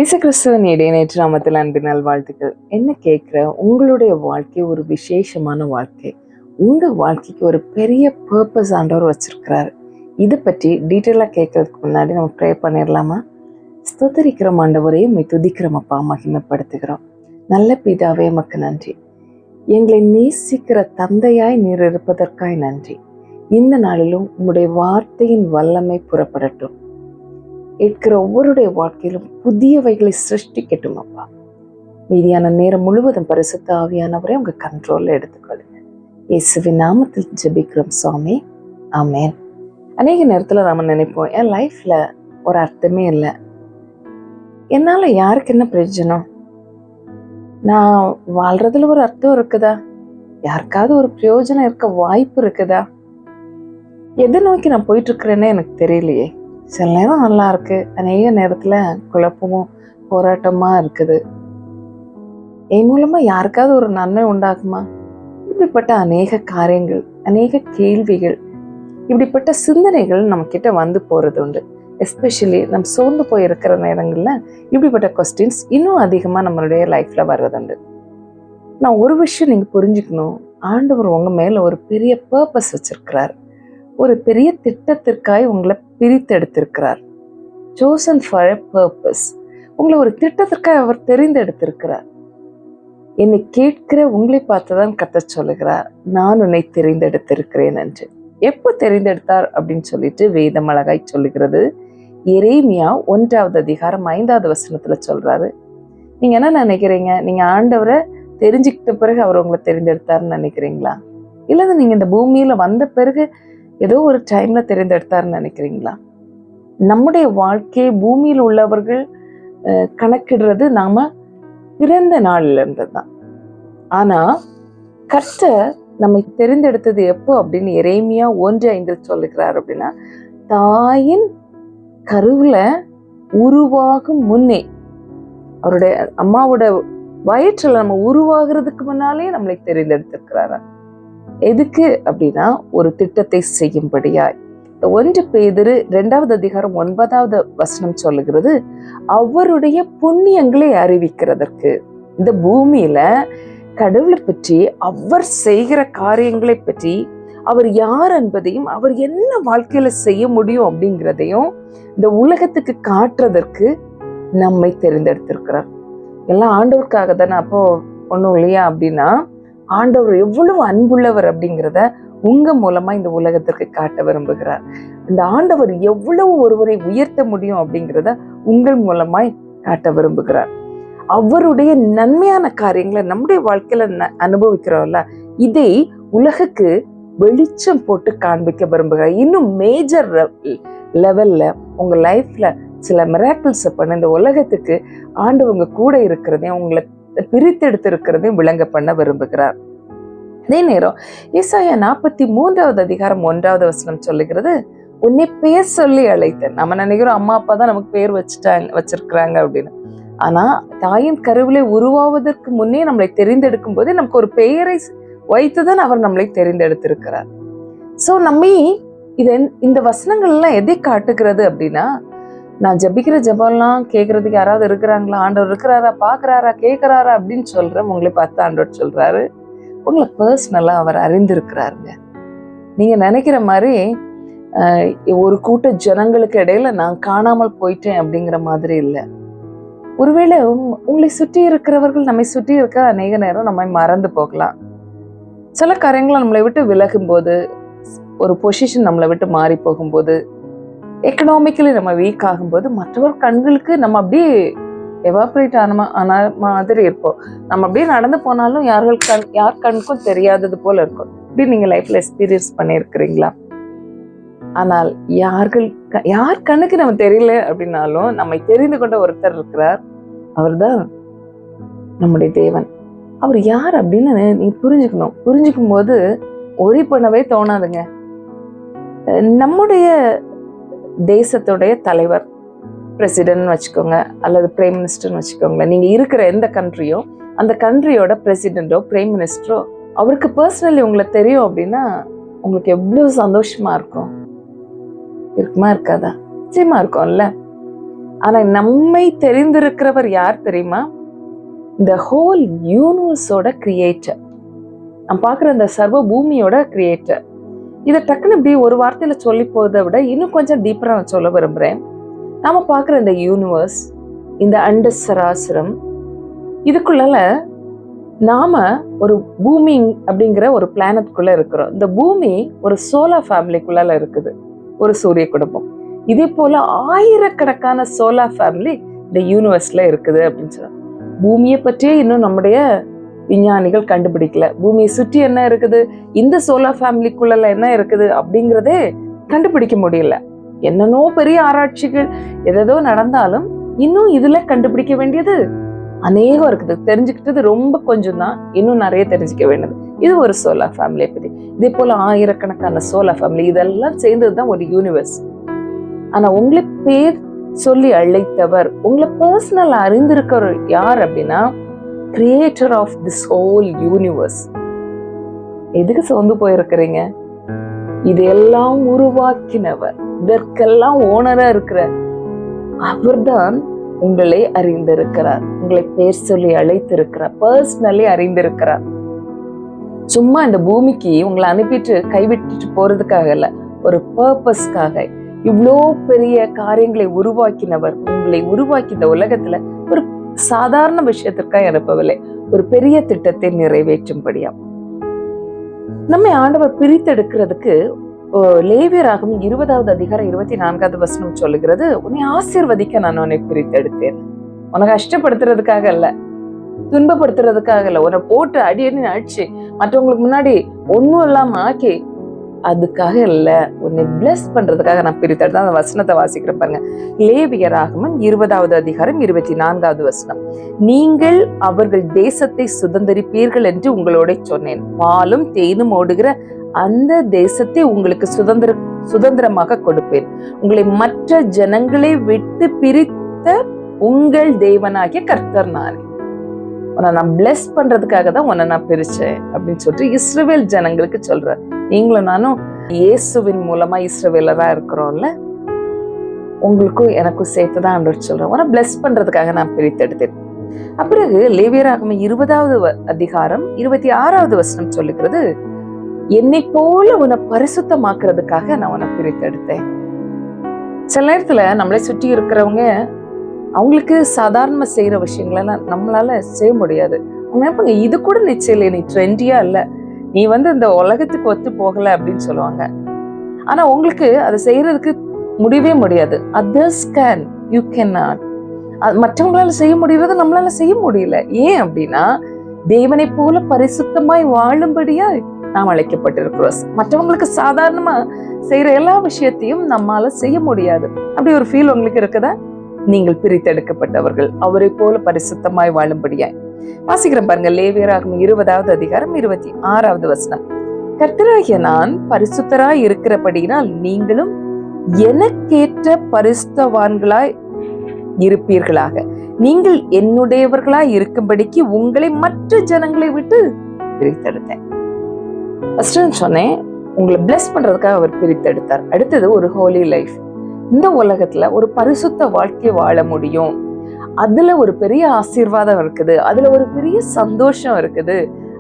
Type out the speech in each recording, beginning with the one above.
இயேசுகிறிஸ்துவின் இடைநேற்று நாமத்தில் அன்பின் நல்வாழ்த்துக்கள். என்ன கேட்குற, உங்களுடைய வாழ்க்கை ஒரு விசேஷமான வாழ்க்கை. உங்கள் வாழ்க்கைக்கு ஒரு பெரிய பர்பஸ் ஆண்டவர் வச்சிருக்கிறாரு. இதை பற்றி டீட்டெயிலாக கேட்கறதுக்கு முன்னாடி நம்ம ப்ரே பண்ணிடலாமா? ஸ்தோத்தரிக்கிறோம் ஆண்டவரே, உம்மை துதிக்கிறோம் அப்பா, மகிமைப்படுத்துகிறோம். நல்ல பிதாவே, உமக்கு நன்றி. எங்களை நேசிக்கிற தந்தையாய் நீர் இருப்பதற்காய் நன்றி. இந்த நாளிலும் உம்முடைய வார்த்தையின் வல்லமை புறப்படட்டும். கேட்கிற ஒவ்வொருடைய வாழ்க்கையிலும் புதியவைகளை சிருஷ்டிக்கட்டும் அப்பா. மீதியான நேரம் முழுவதும் பரிசுத்த ஆவியானவரை உங்க கண்ட்ரோல்ல எடுத்துக்கொள்ளுங்க. இயேசுவின் நாமத்தில் ஜெபிக்கிறோம் சுவாமி, ஆமென். அநேக நேரத்துல நாம நினைப்போம், என் லைஃப்ல ஒரு அர்த்தமே இல்லை, என்னால யாருக்கு என்ன பிரயோஜனம், நான் வாழ்றதுல ஒரு அர்த்தம் இருக்குதா, யாருக்காவது ஒரு பிரயோஜனம் இருக்க வாய்ப்பு இருக்குதா, எதை நோக்கி நான் போயிட்டு இருக்கிறேன்னு எனக்கு தெரியலையே. சில நேரம் நல்லா இருக்கு, அநேக நேரத்துல குழப்பமும் போராட்டமா இருக்குது. என் மூலமா யாருக்காவது ஒரு நன்மை உண்டாகுமா? இப்படிப்பட்ட அநேக காரியங்கள், அநேக கேள்விகள், இப்படிப்பட்ட சிந்தனைகள் நம்ம கிட்ட வந்து போறது உண்டு. எஸ்பெஷலி நம்ம சோர்ந்து போய் இருக்கிற நேரங்கள்ல இப்படிப்பட்ட கொஸ்டின்ஸ் இன்னும் அதிகமா நம்மளுடைய லைஃப்ல வர்றதுண்டு. நான் ஒரு விஷயம் நீங்க புரிஞ்சுக்கணும், ஆண்டவர் உங்க மேல ஒரு பெரிய பர்பஸ் வச்சிருக்கிறார். ஒரு பெரிய திட்டத்திற்காய் உங்களை பிரித்தெடுத்திருக்கிறார். chosen for a purpose. உங்களை ஒரு திட்டத்திற்காக அவர் தெரிந்தெடுத்திருக்கிறார். என்னை கேட்கிற உங்களை பார்த்துதான் கர்த்தர் சொல்லுகிறார், நான் உன்னை தெரிந்தெடுத்திருக்கிறேன் என்று. எப்போ தெரிந்தெடுத்தார் அப்படின்னு சொல்லிட்டு வேதம் அழகாய் சொல்லுகிறது. எரேமியா 1வது அதிகாரம் 5வது வசனத்துல சொல்றாரு. நீங்க என்ன நினைக்கிறீங்க? நீங்க ஆண்டவரை தெரிஞ்சுக்கிட்ட பிறகு அவர் உங்களை தெரிந்தெடுத்தாருன்னு நினைக்கிறீங்களா? இல்ல நீங்க இந்த பூமியில வந்த பிறகு ஏதோ ஒரு டைம்ல தெரிந்தெடுத்தாருன்னு நினைக்கிறீங்களா? நம்முடைய வாழ்க்கையை பூமியில் உள்ளவர்கள் கணக்கிடுறது நாம பிறந்த நாள்ல இருந்துதான். ஆனா கர்த்தர் நம்மை தெரிந்தெடுத்தது எப்போ அப்படின்னு எரேமியா 1:5 சொல்லுகிறார். அப்படின்னா, தாயின் கருவுல உருவாகும் முன்னே, அவருடைய அம்மாவோட வயிற்றுல நம்ம உருவாகிறதுக்கு முன்னாலே நம்மளை தெரிந்தெடுத்திருக்கிறாரா. எதுக்கு அப்படின்னா, ஒரு திட்டத்தை செய்யும்படியாய். 1 பேதுரு 2வது அதிகாரம் 9வது வசனம் சொல்லுகிறது, அவருடைய புண்ணியங்களை அறிவிக்கிறதற்கு. இந்த பூமியில கடவுளை பற்றி, அவர் செய்கிற காரியங்களை பற்றி, அவர் யார் என்பதையும், அவர் என்ன வாழ்க்கையில செய்ய முடியும் அப்படிங்கிறதையும் இந்த உலகத்துக்கு காட்டுறதற்கு நம்மை தெரிந்தெடுத்திருக்கிறார். எல்லாம் ஆண்டவருக்காக தானே. அப்போ ஒண்ணும் இல்லையா அப்படின்னா, ஆண்டவர் எவ்வளவு அன்புள்ளவர் அப்படிங்கிறத உங்க மூலமா இந்த உலகத்திற்கு காட்ட விரும்புகிறார். இந்த ஆண்டவர் எவ்வளவு ஒருவரை உயர்த்த முடியும் அப்படிங்கிறத உங்கள் மூலமாய் காட்ட விரும்புகிறார். அவருடைய நன்மையான காரியங்களை நம்முடைய வாழ்க்கையில அனுபவிக்கிறோம்ல, இதை உலகுக்கு வெளிச்சம் போட்டு காண்பிக்க விரும்புகிறார். இன்னும் மேஜர் லெவல்ல உங்க லைஃப்ல சில மிராக்கிள்ஸ் பண்ண இந்த உலகத்துக்கு ஆண்டவர் உங்க கூட இருக்கிறதையும், உங்களை பிரித்தெடுத்து இருக்கிறதையும் விளங்க பண்ண விரும்புகிறார். அதே நேரம் ஏசாயா 43வது அதிகாரம் 1வது வசனம் சொல்லுகிறது, உன்னை பேர் சொல்லி அழைத்தேன். நம்ம நினைக்கிறோம் அம்மா அப்பா தான் நமக்கு பேர் வச்சிருக்கிறாங்க அப்படின்னு. ஆனா தாயின் கருவிலை உருவாவதற்கு முன்னே நம்மளை தெரிந்தெடுக்கும் போதே நமக்கு ஒரு பெயரை வைத்துதான் அவர் நம்மளை தெரிந்தெடுத்திருக்கிறார். சோ நம்மை இந்த வசனங்கள் எல்லாம் எதை காட்டுகிறது அப்படின்னா, நான் ஜபிக்கிற ஜபம்லாம் கேட்கறதுக்கு யாராவது இருக்கிறாங்களா, ஆண்டவர் இருக்கிறாரா, பாக்குறாரா, கேட்கிறாரா அப்படின்னு சொல்றேன். உங்களை பார்த்து ஆண்டவர் சொல்றாரு, உங்களை பர்சனலா அவர் அறிந்திருக்கிறாருங்க. நீங்க நினைக்கிற மாதிரி ஒரு கூட்ட ஜனங்களுக்கு இடையில நான் காணாமல் போயிட்டேன் அப்படிங்கிற மாதிரி இல்லை. ஒருவேளை உங்களை சுற்றி இருக்கிறவர்கள், நம்மை சுற்றி இருக்க அநேக நேரம் நம்மை மறந்து போகலாம். சில காரியங்கள் நம்மளை விட்டு விலகும் போது, ஒரு பொசிஷன் நம்மளை விட்டு மாறி போகும்போது, எக்கனாமிக்கலி நம்ம வீக் ஆகும்போது, மற்றவர் கண்களுக்கு நம்ம அப்படியே எவாபரேட் ஆன மாதிரி இருப்போம். நம்ம அப்படியே நடந்து போனாலும் யார் கண்ணுக்கும் தெரியாதது போல இருக்கும். இப்படி நீங்க லைஃப்ல எக்ஸ்பீரியன்ஸ் பண்ணியிருக்கிறீங்களா? ஆனால் யார் கண்ணுக்கு நம்ம தெரியல அப்படின்னாலும் நம்மை தெரிந்து கொண்ட ஒருத்தர் இருக்கிறார். அவர் தான் நம்முடைய தேவன். அவர் யார் அப்படின்னு நீ புரிஞ்சுக்கணும். புரிஞ்சுக்கும் போது ஒரே பண்ணவே தோணாதுங்க. நம்முடைய தேசத்துடைய தலைவர், பிரசிடென்ட் வச்சுக்கோங்க, அல்லது பிரைம் மினிஸ்டர்னு வச்சுக்கோங்களேன். நீங்க இருக்கிற எந்த கண்ட்ரியோ அந்த கண்ட்ரியோட பிரசிடென்டோ பிரைம் மினிஸ்டரோ அவருக்கு பர்சனலி உங்களை தெரியும் அப்படின்னா உங்களுக்கு எவ்வளவு சந்தோஷமா இருக்கும். இருக்குமா இருக்காதா? நிச்சயமா இருக்கும்ல. ஆனா நம்மை தெரிந்திருக்கிறவர் யார் தெரியுமா? இந்த ஹோல் யூனிவர்ஸோட கிரியேட்டர். நான் பார்க்குற இந்த சர்வ பூமியோட கிரியேட்டர். இதை டக்குன்னு இப்படி ஒரு வார்த்தையில சொல்லி போவதை விட இன்னும் கொஞ்சம் டீப்பரா நான் சொல்ல விரும்புறேன். நாம பார்க்குற இந்த யூனிவர்ஸ், இந்த அண்ட சராசரம், இதுக்குள்ள நாம ஒரு பூமி அப்படிங்கிற ஒரு பிளானட்குள்ள இருக்கிறோம். இந்த பூமி ஒரு சோலார் ஃபேமிலிக்குள்ள இருக்குது, ஒரு சூரிய குடும்பம். இதே போல ஆயிரக்கணக்கான சோலார் ஃபேமிலி இந்த யூனிவர்ஸ்ல இருக்குது அப்படின்னு சொல்றாங்க. பூமியை பற்றியே இன்னும் நம்முடைய விஞ்ஞானிகள் கண்டுபிடிக்கல. பூமியை சுற்றி என்ன இருக்குது, இந்த சோலார் ஃபேமிலிக்குள்ள என்ன இருக்குது அப்படிங்கிறதே கண்டுபிடிக்க முடியல. என்னன்னோ பெரிய ஆராய்ச்சிகள் எதோ நடந்தாலும் இன்னும் இதுல கண்டுபிடிக்க வேண்டியது அநேகம் இருக்குது. தெரிஞ்சுக்கிட்டது ரொம்ப கொஞ்சம் தான், இன்னும் நிறைய தெரிஞ்சுக்க வேண்டியது. இது ஒரு சோலார் ஃபேமிலியை பத்தி. இதே போல ஆயிரக்கணக்கான சோலார் ஃபேமிலி, இதெல்லாம் சேர்ந்ததுதான் ஒரு யூனிவர்ஸ். ஆனா உங்களை பேர் சொல்லி அழைத்தவர், உங்களை பர்சனலா அறிந்திருக்கிறவர் யார் அப்படின்னா, creator of this whole universe. எதுக்கு சோர்ந்து போயிருக்கிறீங்க? இதெல்லாம் உருவாக்கினவர், இதற்கெல்லாம் ஓனரா இருக்கிற அவர்தான் உங்களை அறிந்திருக்கிறார். உங்களை பேர் சொல்லி அழைத்திருக்கிறார், பர்சனலி அறிந்திருக்கிறார். சும்மா இந்த பூமிக்கு உங்களை அனுப்பிட்டு கைவிட்டுட்டு போறதுக்காக இல்ல, ஒரு பர்பஸ்க்காக. இவ்வளோ பெரிய காரியங்களை உருவாக்கினவர், உங்களை உருவாக்கி இந்த உலகத்துல ஒரு சாதாரண விஷயத்திற்காக அனுப்பவில்லை, ஒரு பெரிய திட்டத்தை நிறைவேற்றும்படியா. நம்மை ஆண்டவர் பிரித்தெடுக்கிறதுக்கு லேவியராகமம் 20வது அதிகாரம் 24வது வசனம் சொல்லுகிறது, உன்னை ஆசீர்வதிக்க நான் உன்னை பிரித்தெடுத்தேன். உனக்கு கஷ்டப்படுத்துறதுக்காக இல்ல, துன்பப்படுத்துறதுக்காக இல்ல, உன்னை போட்டு அடியடின்னு அடிச்சு மற்றவங்களுக்கு முன்னாடி ஒன்னும் இல்லாம ஆக்கி அதுக்காக இல்ல, உன்னை பிளஸ் பண்றதுக்காக நான் பிரித்தெடுத்தேன். அந்த வசனத்தை வாசிக்கிறேன் பாருங்க. லேவியராகமம் 20வது அதிகாரம் 24வது வசனம். நீங்கள் அவர்கள் தேசத்தை சுதந்திரிப்பீர்கள் என்று உங்களோட சொன்னேன். பாலும் தேனும் ஓடுகிற அந்த தேசத்தை உங்களுக்கு சுதந்திரமாக கொடுப்பேன். உங்களை மற்ற ஜனங்களை விட்டு பிரித்த உங்கள் தேவனாகிய கர்த்தர் நானே. உன்னை நான் பிளஸ் பண்றதுக்காக தான் உன்னை நான் பிரிச்சேன் அப்படின்னு சொல்லிட்டு இஸ்ரவேல் ஜனங்களுக்கு சொல்றேன். நீங்களும் நானும் இயேசுவின் மூலமா இஸ்ரவேலரா இருக்கிறோம்ல, உங்களுக்கும் எனக்கும் சேர்த்துதான் ஆண்டவர் சொல்றேன், உன்னை பிளஸ் பண்றதுக்காக நான் பிரித்தெடுத்தேன். அப்பிறகு லேவியராகமம் 20வது அதிகாரம் 26வது வசனம் சொல்லுகிறது, என்னை போல உன்னை பரிசுத்தமாக்குறதுக்காக நான் உன்னை பிரித்தெடுத்தேன். சில நேரத்துல நம்மளை சுற்றி இருக்கிறவங்க அவங்களுக்கு சாதாரண செய்யற விஷயங்களெல்லாம் நம்மளால செய்ய முடியாது. அவங்க நினைப்பாங்க, இது கூட நிச்சயம் இல்லை, நீ ட்ரெண்டியா இல்ல, நீ இந்த உலகத்துக்கு ஒத்து போகல அப்படின்னு சொல்லுவாங்க. ஆனா உங்களுக்கு அதை செய்யறதுக்கு முடியவே முடியாது. Others can, you can not. மற்றவங்களால செய்ய முடியறது நம்மளால செய்ய முடியல. ஏன் அப்படின்னா, தேவனை போல பரிசுத்தமாய் வாழும்படியா நாம் அழைக்கப்பட்டிருக்கிறோம். மற்றவங்களுக்கு சாதாரணமா செய்யற எல்லா விஷயத்தையும் நம்மால செய்ய முடியாது. அப்படி ஒரு ஃபீல் உங்களுக்கு இருக்குதா? நீங்கள் பிரித்தெடுக்கப்பட்டவர்கள், அவரை போல பரிசுத்தமாய் வாழும்படியாய். வாசிக்கிறேன் பாருங்க. லேவியராகமம் 20வது அதிகாரம் 26வது வசனம். கர்த்தராகிய நான் பரிசுத்தராய் இருக்கிறபடியினால் நீங்களும் எனக்கேற்ற பரிசுத்தவான்களாய் இருப்பீர்களாக. நீங்கள் என்னுடையவர்களாய் இருக்கும்படிக்கு உங்களை மற்ற ஜனங்களை விட்டு பிரித்தெடுத்தேன். சொன்னேன், உங்களை பிளஸ் பண்றதுக்காக அவர் பிரித்தெடுத்தார். அடுத்தது ஒரு ஹோலி லைஃப். இந்த உலகத்துல ஒரு பரிசுத்த வாழ்க்கை வாழ முடியும், அதுல ஒரு பெரிய ஆசீர்வாதம் இருக்குது, அதுல ஒரு பெரிய சந்தோஷம் இருக்குது,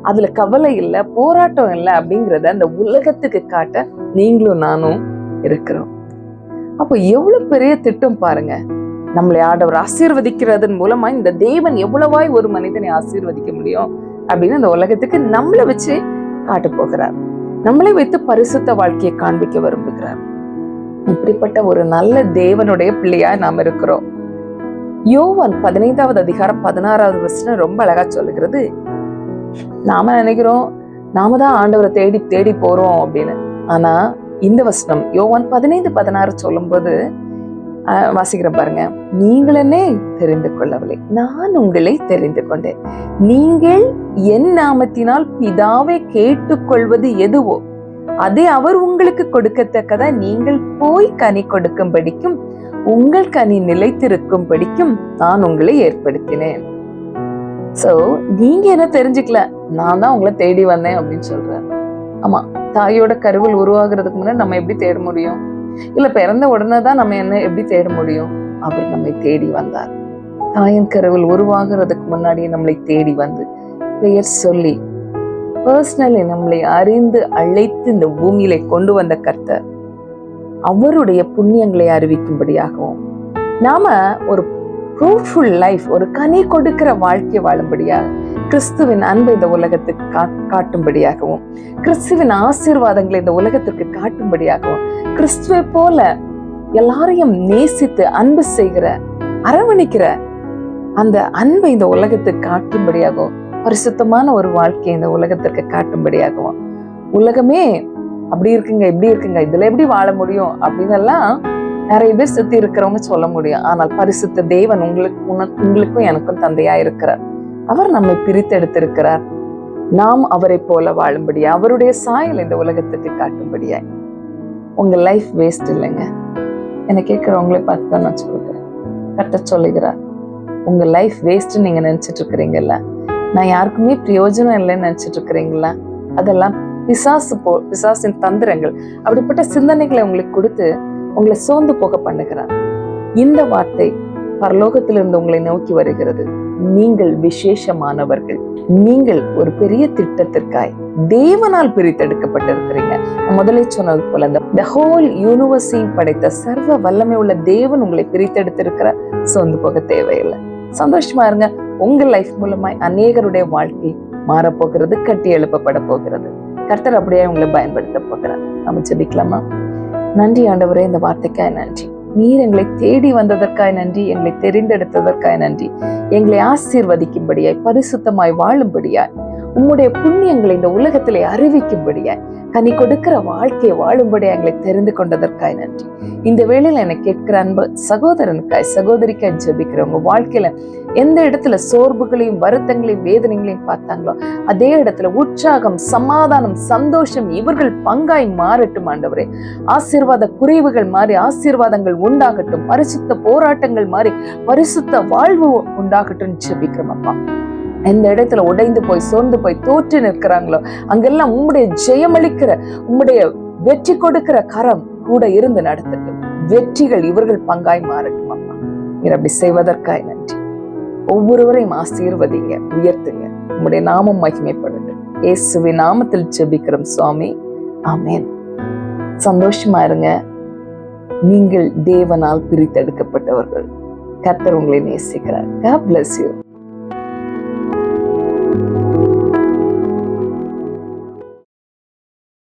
அதுல கவலை இல்லை, போராட்டம் இல்லை அப்படிங்கிறத அந்த உலகத்துக்கு காட்ட நீங்களும் நானும் இருக்கிறோம். அப்போ எவ்வளவு பெரிய திட்டம் பாருங்க. நம்மளை ஆண்டவர் ஆசீர்வதிக்கிறதன் மூலமா இந்த தேவன் எவ்வளவாய் ஒரு மனிதனை ஆசீர்வதிக்க முடியும் அப்படின்னு அந்த உலகத்துக்கு நம்மளை வச்சு காட்ட போகிறார். நம்மளை வைத்து பரிசுத்த வாழ்க்கையை காண்பிக்க விரும்புகிறார். இப்படிப்பட்ட ஒரு நல்ல தேவனுடைய பிள்ளையா நாம் இருக்கிறோம். யோவான் 15வது அதிகாரம் 16வது வசனம் ரொம்ப அழகா சொல்லுகிறது. நாம நினைக்கிறோம் நாம தான் ஆண்டவரை தேடி தேடி போறோம் அப்படின்னு. ஆனா இந்த வசனம் யோவான் 15:16 சொல்லும் போது வாசிக்கிற பாருங்க. நீங்களே தெரிந்து கொள்ளவில்லை, நான் உங்களை தெரிந்து கொண்டேன். நீங்கள் என் நாமத்தினால் பிதாவை கேட்டுக்கொள்வது எதுவோ அதை அவர் உங்களுக்கு கொடுக்கத்தக்கதா நீங்கள் போய் கனி கொடுக்கும்படிக்கும் உங்கள் கனி நிலைத்திருக்கும்படிக்கும் நான் உங்களை ஏற்படுத்தினேன். சோ நீங்க என்ன தெரிஞ்சுக்கல, நான் தான் உங்களை தேடி வந்தேன் அப்படின்னு சொல்றாரு. ஆமா, தாயோட கருவில் உருவாகிறதுக்கு முன்னாடி நம்ம எப்படி தேட முடியும்? இல்ல பிறந்த உடனே தான் நம்ம என்ன எப்படி தேட முடியும்? அவர் நம்மை தேடி வந்தார். தாயின் கருவில் உருவாகிறதுக்கு முன்னாடியே நம்மளை தேடி வந்து பெயர் சொல்லி பர்சனலி நம்மளை அறிந்து அழைத்து இந்த பூமியில கொண்டு வந்த கர்த்தர் அவருடைய புண்ணியங்களை அறிவிக்கும்படியாகவும் நாம ஒரு ஃப்ரூட்ஃபுல் லைஃப், ஒரு கனி கொடுக்கிற வாழ்க்கை வாழும்படியாக, கிறிஸ்துவின் அன்பை இந்த உலகத்துக்கு காட்டும்படியாகவும், கிறிஸ்துவின் ஆசீர்வாதங்களை இந்த உலகத்திற்கு காட்டும்படியாகவும், கிறிஸ்துவை போல எல்லாரையும் நேசித்து அன்பு செய்கிற, அரவணைக்கிற அந்த அன்பை இந்த உலகத்துக்கு காட்டும்படியாகவும், பரிசுத்தமான ஒரு வாழ்க்கையை இந்த உலகத்திற்கு காட்டும்படியாகவும், உலகமே அப்படி இருக்குங்க, இப்படி இருக்குங்க, இதுல எப்படி வாழ முடியும் அப்படின்னு எல்லாம் நிறைய பேர் சுத்தி இருக்கிறவங்க சொல்ல முடியும். ஆனால் பரிசுத்த தேவன் உங்களுக்கும் எனக்கும் தந்தையா இருக்கிறார். அவர் நம்மை பிரித்தெடுத்திருக்கிறார். நாம் அவரை போல வாழும்படியா, அவருடைய சாயல் இந்த உலகத்துக்கு காட்டும்படியா. உங்க லைஃப் வேஸ்ட் இல்லைங்க. என்னை கேட்கிறவங்களை பார்த்து தான் நான் சொல்றேன். கட்ட சொல்லுகிறார், உங்க லைஃப் வேஸ்ட் நீங்க நினைச்சிட்டு இருக்கிறீங்கல்ல, நான் யாருக்குமே பிரயோஜனம் இல்லைன்னு நினைச்சிட்டு இருக்கிறீங்களா, அதெல்லாம் பிசாசின் தந்திரங்கள். அப்படிப்பட்ட சிந்தனைகளை உங்களுக்கு கொடுத்து உங்களை சோர்ந்து போக பண்ணுகிறார். இந்த வார்த்தை பரலோகத்திலிருந்து உங்களை நோக்கி வருகிறது. நீங்கள் விசேஷமானவர்கள். நீங்கள் ஒரு பெரிய திட்டத்திற்காய் தேவனால் பிரித்தெடுக்கப்பட்டிருக்கிறீங்க. முதலே சொன்னது போல இந்த ஹோல் யூனிவர்ஸையும் படைத்த சர்வ வல்லமை உள்ள தேவன் உங்களை பிரித்தெடுத்திருக்கிற. சோர்ந்து போக தேவையில்லை. சந்தோஷமா இருங்க. உங்க லைஃப் மூலமாய் அநேகருடைய வாழ்க்கை மாறப்போகிறது, கட்டி எழுப்பப்பட போகிறது. கர்த்தர் அப்படியே உங்களை பயன்படுத்த போகிறார். நம்ம ஜெபிக்கலாமா? நன்றி ஆண்டவரே, இந்த வார்த்தைக்காய் நன்றி. நீர் எங்களை தேடி வந்ததற்காய் நன்றி, எங்களை தெரிந்தெடுத்ததற்காய் நன்றி. எங்களை ஆசீர்வதிக்கும்படியாய், பரிசுத்தமாய் வாழும்படியாய், உம்முடைய புண்ணியங்களை இந்த உலகத்திலே அறிவிக்கும்படியாய், கனி கொடுக்கிற வாழ்க்கையை வாழும்படியா எங்களை தெரிந்து கொண்டதற்காய் நன்றி. இந்த வேளையில என்னை கேட்கிற அன்பு சகோதரனுக்காய், சகோதரிக்காய் ஜெபிக்கிறவங்க வாழ்க்கையில எந்த இடத்துல சோர்வுகளையும் வருத்தங்களையும் வேதனைகளையும் பார்த்தாங்களோ அதே இடத்துல உற்சாகம், சமாதானம், சந்தோஷம் இவர்கள் பங்காய் மாறட்டும் ஆண்டவரே. ஆசீர்வாத குறைவுகள் மாறி ஆசீர்வாதங்கள் உண்டாகட்டும். பரிசுத்த போராட்டங்கள் மாறி பரிசுத்த வாழ்வு உண்டாகட்டும் ஜெபிக்கிறோம் அப்பா. எந்த இடத்துல உடைந்து போய் சோர்ந்து போய் தோற்று நிற்கிறாங்களோ அங்கெல்லாம் உம்முடைய ஜெயமளிக்கிற, உம்முடைய வெற்றி கொடுக்கிற கரம் கூட இருந்து நடத்தட்டும். வெற்றிகள் இவர்கள் பங்காய் மாறட்டும் அப்பா. நீர் அப்படி செய்வதற்காய் நன்றி. ஒவ்வொருவரையும் ஆசீர்வதிங்க, உயர்த்துங்க. உம்முடைய நாமம் மகிமைப்படட்டும். இயேசுவின் நாமத்தில் ஜெபிக்கிறோம் சுவாமி, ஆமென். சந்தோஷமா இருங்க. நீங்கள் தேவனால் பிரித்தெடுக்கப்பட்டவர்கள். கர்த்தர் உங்களை நேசிக்கிறார். God bless you.